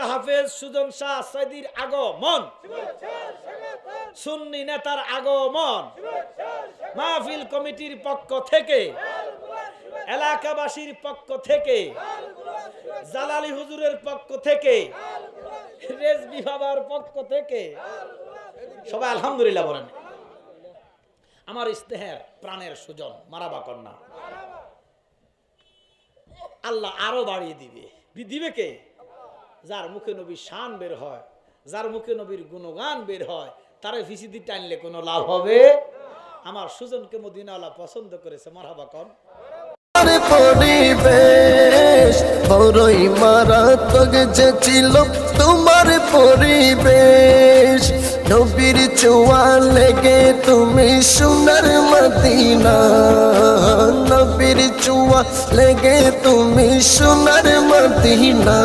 হাফেজ সুজন শাহ সাইদির আগমন, সুন্নি নেতার আগমন, মাহফিল কমিটির পক্ষ থেকে, এলাকাবাসীর পক্ষ থেকে, জালালি হুজুরের পক্ষ থেকে, রেজবি বাবার পক্ষ থেকে সবাই আলহামদুলিল্লাহ বলেন। আমার ইস্তেহার প্রাণের সুজন, মারাবা কন্যা আল্লাহ আরো বাড়িয়ে দিবে। দিবে কে? যার মুখে নবীর শান বের হয়, যার মুখে নবীর গুণগান বের হয়, তারে ভিসিদি টানলে কোনো লাভ হবে? আমার সুজনকে মদিনাওয়ালা পছন্দ করেছে, মারহাবা কন। পরিবেশ বড়ই মারাত্মক যে ছিল তোমার পরিবেশ, নবীর ছোঁয়া লেগে তুমি সোনার মদিনা, নবীর ছোঁয়া লেগে তুমি সোনার মদিনা।